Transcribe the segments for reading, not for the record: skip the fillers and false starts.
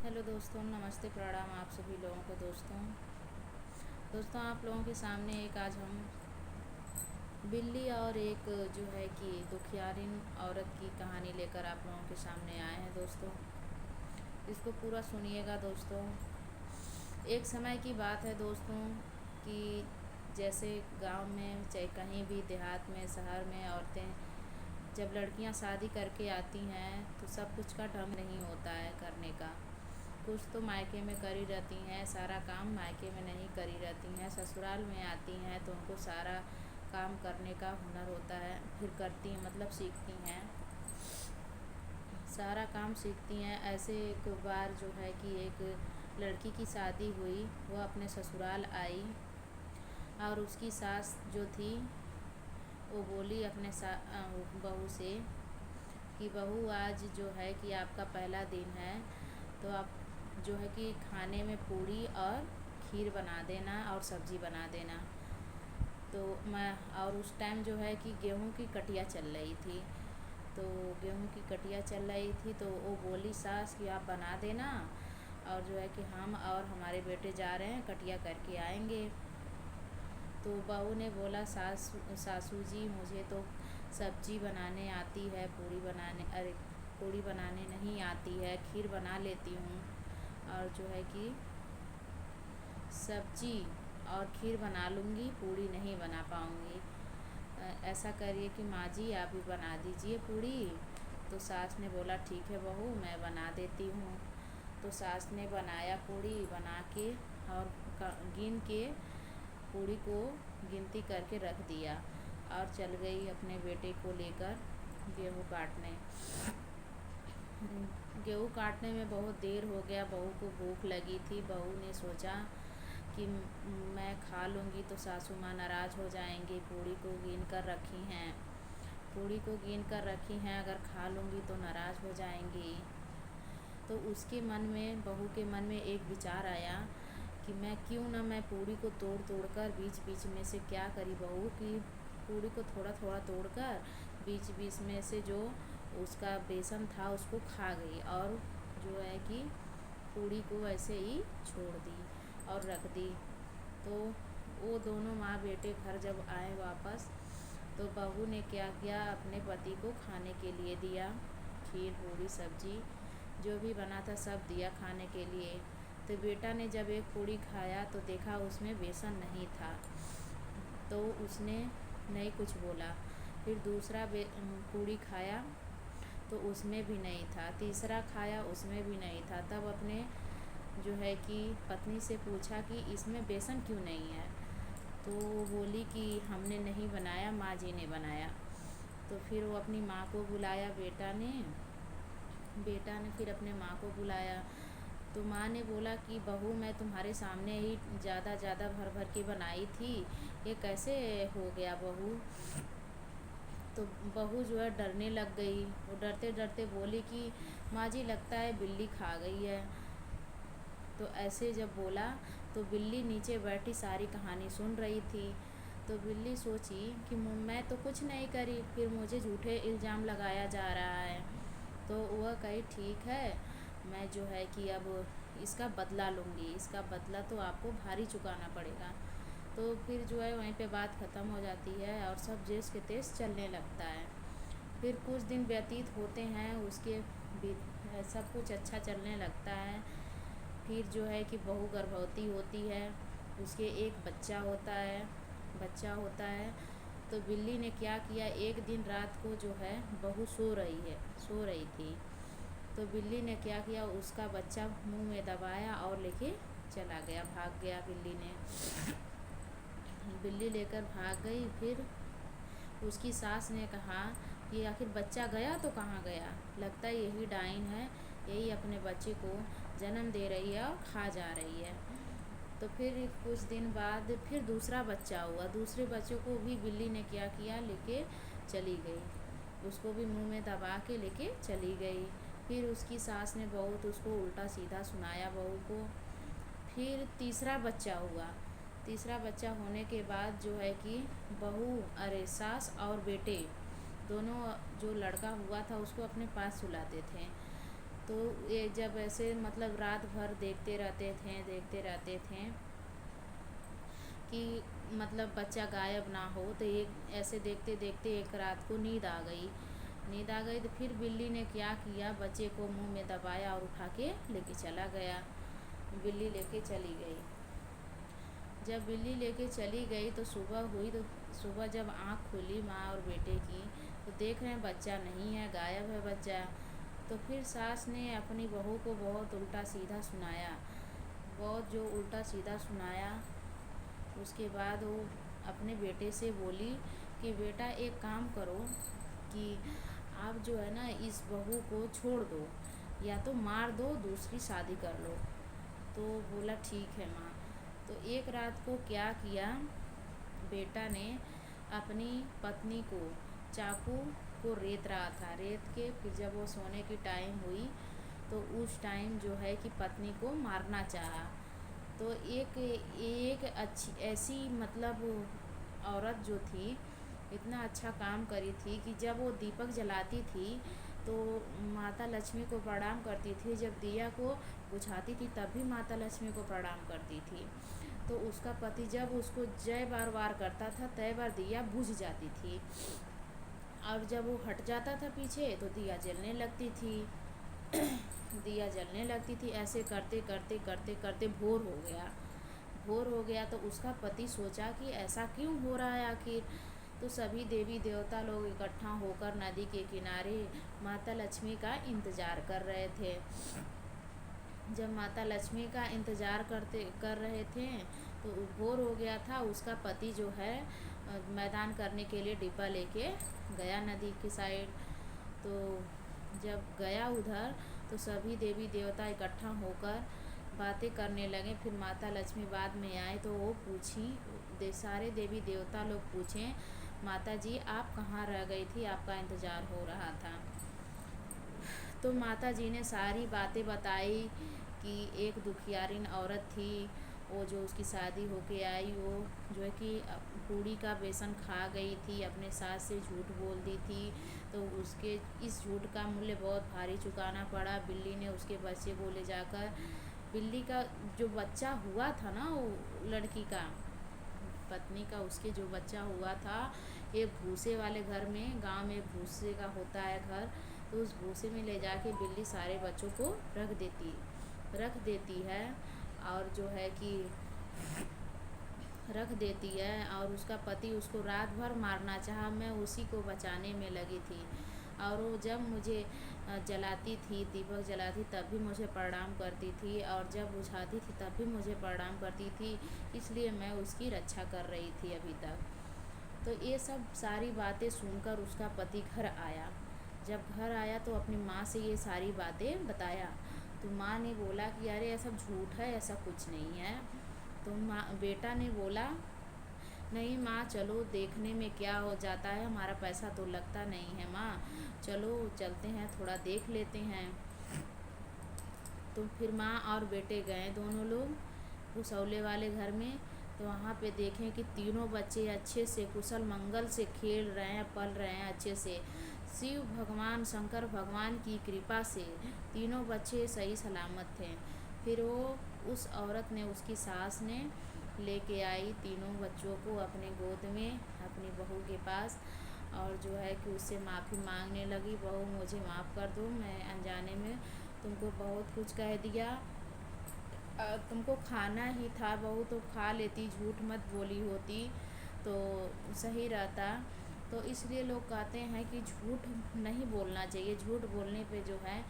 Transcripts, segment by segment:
Hello दोस्तों, नमस्ते, प्रणाम आप सभी लोगों को। दोस्तों आप लोगों के सामने एक आज हम बिल्ली और एक जो है कि दुखियारिन औरत की कहानी लेकर आप लोगों के सामने आए हैं। दोस्तों इसको पूरा सुनिएगा। दोस्तों एक समय की बात है दोस्तों कि जैसे गांव में चाहे कहीं भी देहात में शहर में औरतें जब लड़कियां शादी करके आती हैं तो सब कुछ का ढंग नहीं होता है करने का। कुछ तो मायके में करी रहती हैं, सारा काम मायके में नहीं करी रहती हैं। ससुराल में आती हैं तो उनको सारा काम करने का हुनर होता है, फिर करती हैं, मतलब सीखती हैं, सारा काम सीखती हैं। ऐसे एक बार जो है कि एक लड़की की शादी हुई, वह अपने ससुराल आई और उसकी सास जो थी वो बोली अपने बहू से कि बहू आज जो है कि आपका पहला दिन है तो आप जो है कि खाने में पूड़ी और खीर बना देना और सब्ज़ी बना देना। तो मैं और उस टाइम जो है कि गेहूं की कटिया चल रही थी, तो गेहूं की कटिया चल रही थी तो वो बोली सास कि आप बना देना और जो है कि हम और हमारे बेटे जा रहे हैं, कटिया करके आएंगे। तो बहू ने बोला सासू जी मुझे तो सब्जी बनाने आती है, पूड़ी बनाने नहीं आती है, खीर बना लेती हूँ और जो है कि सब्जी और खीर बना लूँगी, पूड़ी नहीं बना पाऊँगी। ऐसा करिए कि माँ जी आप ही बना दीजिए पूड़ी। तो सास ने बोला ठीक है बहू, मैं बना देती हूँ। तो सास ने बनाया, पूड़ी बना के और गिन के पूड़ी को गिनती करके रख दिया और चल गई अपने बेटे को लेकर गेहूँ काटने। गेहूँ काटने में बहुत देर हो गया, बहू को भूख लगी थी। बहू ने सोचा कि मैं खा लूँगी तो सासू माँ नाराज़ हो जाएंगी, पूड़ी को गिन कर रखी हैं, पूड़ी को गिन कर रखी हैं, अगर खा लूँगी तो नाराज़ हो जाएंगी। तो उसके मन में, बहू के मन में एक विचार आया कि मैं पूड़ी को तोड़ तोड़ कर बीच बीच में से क्या करी बहू कि पूड़ी को थोड़ा थोड़ा तोड़ कर बीच बीच में से जो उसका बेसन था उसको खा गई और जो है कि पूड़ी को ऐसे ही छोड़ दी और रख दी। तो वो दोनों माँ बेटे घर जब आए वापस तो बहू ने क्या किया, अपने पति को खाने के लिए दिया, खीर पूड़ी सब्जी जो भी बना था सब दिया खाने के लिए। तो बेटा ने जब एक पूड़ी खाया तो देखा उसमें बेसन नहीं था, तो उसने नहीं कुछ बोला। फिर दूसरा पूड़ी खाया तो उसमें भी नहीं था, तीसरा खाया उसमें भी नहीं था। तब अपने जो है कि पत्नी से पूछा कि इसमें बेसन क्यों नहीं है। तो वो बोली कि हमने नहीं बनाया, माँ जी ने बनाया। तो फिर वो अपनी माँ को बुलाया, बेटा ने फिर अपने माँ को बुलाया। तो माँ ने बोला कि बहू मैं तुम्हारे सामने ही ज़्यादा भर भर के बनाई थी, ये कैसे हो गया बहू। तो बहू जो है डरने लग गई, वो डरते डरते बोली कि माँ जी लगता है बिल्ली खा गई है। तो ऐसे जब बोला तो बिल्ली नीचे बैठी सारी कहानी सुन रही थी। तो बिल्ली सोची कि मैं तो कुछ नहीं करी, फिर मुझे झूठे इल्ज़ाम लगाया जा रहा है। तो वह कही ठीक है, मैं जो है कि अब इसका बदला लूँगी, इसका बदला तो आपको भारी चुकाना पड़ेगा। तो फिर जो है वहीं पे बात ख़त्म हो जाती है और सब जेस के तेज़ चलने लगता है। फिर कुछ दिन व्यतीत होते हैं, सब कुछ अच्छा चलने लगता है। फिर जो है कि बहू गर्भवती होती है, उसके एक बच्चा होता है। तो बिल्ली ने क्या किया, एक दिन रात को जो है बहू सो रही थी। तो बिल्ली ने क्या किया, उसका बच्चा मुंह में दबाया और लेके चला गया, भाग गया बिल्ली लेकर भाग गई। फिर उसकी सास ने कहा कि आखिर बच्चा गया तो कहाँ गया, लगता है यही डाइन है, यही अपने बच्चे को जन्म दे रही है और खा जा रही है। तो फिर कुछ दिन बाद फिर दूसरा बच्चा हुआ, दूसरे बच्चे को भी बिल्ली ने क्या किया, लेके चली गई, उसको भी मुंह में दबा के लेके चली गई। फिर उसकी सास ने बहुत उसको उल्टा सीधा सुनाया बहू को। फिर तीसरा बच्चा हुआ, तीसरा बच्चा होने के बाद जो है कि सास और बेटे दोनों, जो लड़का हुआ था उसको अपने पास सुलाते थे। तो तो ये जब ऐसे मतलब रात भर देखते रहते थे कि मतलब बच्चा गायब ना हो, तो एक ऐसे देखते देखते एक रात को नींद आ गई तो फिर बिल्ली ने क्या किया, बच्चे को मुंह में दबाया और उठा के लेके चला गया। बिल्ली लेके चली गई। जब बिल्ली लेके चली गई तो सुबह हुई, तो सुबह जब आँख खुली माँ और बेटे की, तो देख रहे हैं बच्चा नहीं है, गायब है बच्चा। तो फिर सास ने अपनी बहू को बहुत उल्टा सीधा सुनाया, बहुत जो उल्टा सीधा सुनाया। उसके बाद वो अपने बेटे से बोली कि बेटा एक काम करो कि आप जो है ना इस बहू को छोड़ दो, या तो मार दो, दूसरी शादी कर लो। तो बोला ठीक है माँ। तो एक रात को क्या किया, बेटा ने अपनी पत्नी को चाकू को रेत रहा था, रेत के फिर जब वो सोने की टाइम हुई तो उस टाइम जो है कि पत्नी को मारना चाहा। तो एक एक अच्छी ऐसी मतलब औरत जो थी, इतना अच्छा काम करी थी कि जब वो दीपक जलाती थी तो माता लक्ष्मी को प्रणाम करती थी, जब दिया को बुझाती थी तब भी माता लक्ष्मी को प्रणाम करती थी। तो उसका पति जब उसको जय बार बार करता था, तय बार दिया बुझ जाती थी, और जब वो हट जाता था पीछे तो दिया जलने लगती थी। दिया जलने लगती थी। ऐसे करते करते करते करते भोर हो गया तो उसका पति सोचा कि ऐसा क्यों हो रहा है आखिर। तो सभी देवी देवता लोग इकट्ठा होकर नदी के किनारे माता लक्ष्मी का इंतज़ार कर रहे थे। जब माता लक्ष्मी का इंतज़ार कर रहे थे तो भोर हो गया था। उसका पति जो है मैदान करने के लिए डिब्बा लेके गया नदी की साइड। तो जब गया उधर तो सभी देवी देवता इकट्ठा होकर बातें करने लगे। फिर माता लक्ष्मी बाद में आए तो वो सारे देवी देवता लोग पूछें, माता जी आप कहाँ रह गई थी, आपका इंतज़ार हो रहा था। तो माता जी ने सारी बातें बताई कि एक दुखियारिन औरत थी, वो जो उसकी शादी होके आई, वो जो है कि पूड़ी का बेसन खा गई थी, अपने सास से झूठ बोल दी थी, तो उसके इस झूठ का मूल्य बहुत भारी चुकाना पड़ा। बिल्ली ने उसके बच्चे को ले जाकर, बिल्ली का जो बच्चा हुआ था ना, वो लड़की का पत्नी का, उसके जो बच्चा हुआ था, एक भूसे वाले घर में, गांव में भूसे का होता है घर, तो उस भूसे में ले जाके बिल्ली सारे बच्चों को रख देती है। और जो है कि रख देती है, और उसका पति उसको रात भर मारना चाहा, मैं उसी को बचाने में लगी थी। और वो जब मुझे जलाती थी, दीपक जलाती तब भी मुझे प्रणाम करती थी, और जब बुझाती थी तब भी मुझे प्रणाम करती थी, इसलिए मैं उसकी रक्षा कर रही थी अभी तक। तो ये सब सारी बातें सुनकर उसका पति घर आया। जब घर आया तो अपनी माँ से ये सारी बातें बताया। तो माँ ने बोला कि अरे ऐसा झूठ है, ऐसा कुछ नहीं है। तो बेटा ने बोला, नहीं माँ चलो देखने में क्या हो जाता है, हमारा पैसा तो लगता नहीं है माँ, चलो चलते हैं थोड़ा देख लेते हैं। तो फिर माँ और बेटे गए दोनों लोग भूसौले वाले घर में। तो वहाँ पे देखें कि तीनों बच्चे अच्छे से कुशल मंगल से खेल रहे हैं, पल रहे हैं अच्छे से। शिव भगवान, शंकर भगवान की कृपा से तीनों बच्चे सही सलामत थे। फिर वो उस औरत ने, उसकी सास ने लेके आई तीनों बच्चों को अपने गोद में, अपनी बहू के पास, और जो है कि उससे माफ़ी मांगने लगी, बहू मुझे माफ़ कर दो, मैं अनजाने में तुमको बहुत कुछ कह दिया, तुमको खाना ही था बहू तो खा लेती, झूठ मत बोली होती तो सही रहता। तो इसलिए लोग कहते हैं कि झूठ नहीं बोलना चाहिए। झूठ बोलने पे जो है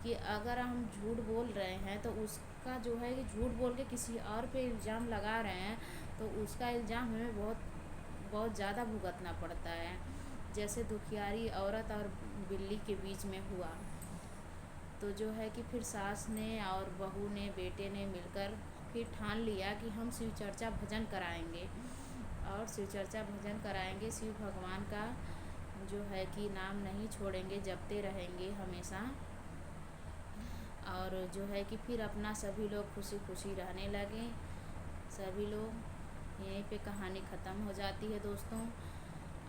कि अगर हम झूठ बोल रहे हैं तो उसका जो है कि झूठ बोल के किसी और पे इल्ज़ाम लगा रहे हैं, तो उसका इल्ज़ाम हमें बहुत बहुत ज़्यादा भुगतना पड़ता है, जैसे दुखियारी औरत और बिल्ली के बीच में हुआ। तो जो है कि फिर सास ने और बहू ने, बेटे ने मिलकर फिर ठान लिया कि हम शिव चर्चा भजन कराएंगे, और शिव चर्चा भजन कराएंगे, शिव भगवान का जो है कि नाम नहीं छोड़ेंगे, जपते रहेंगे हमेशा। और जो है कि फिर अपना सभी लोग खुशी खुशी रहने लगे सभी लोग। यहीं पे कहानी ख़त्म हो जाती है दोस्तों।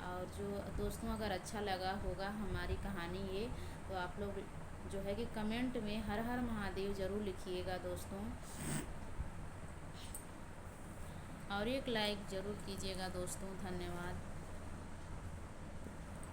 और जो दोस्तों अगर अच्छा लगा होगा हमारी कहानी ये, तो आप लोग जो है कि कमेंट में हर हर महादेव ज़रूर लिखिएगा दोस्तों, और एक लाइक ज़रूर कीजिएगा दोस्तों। धन्यवाद।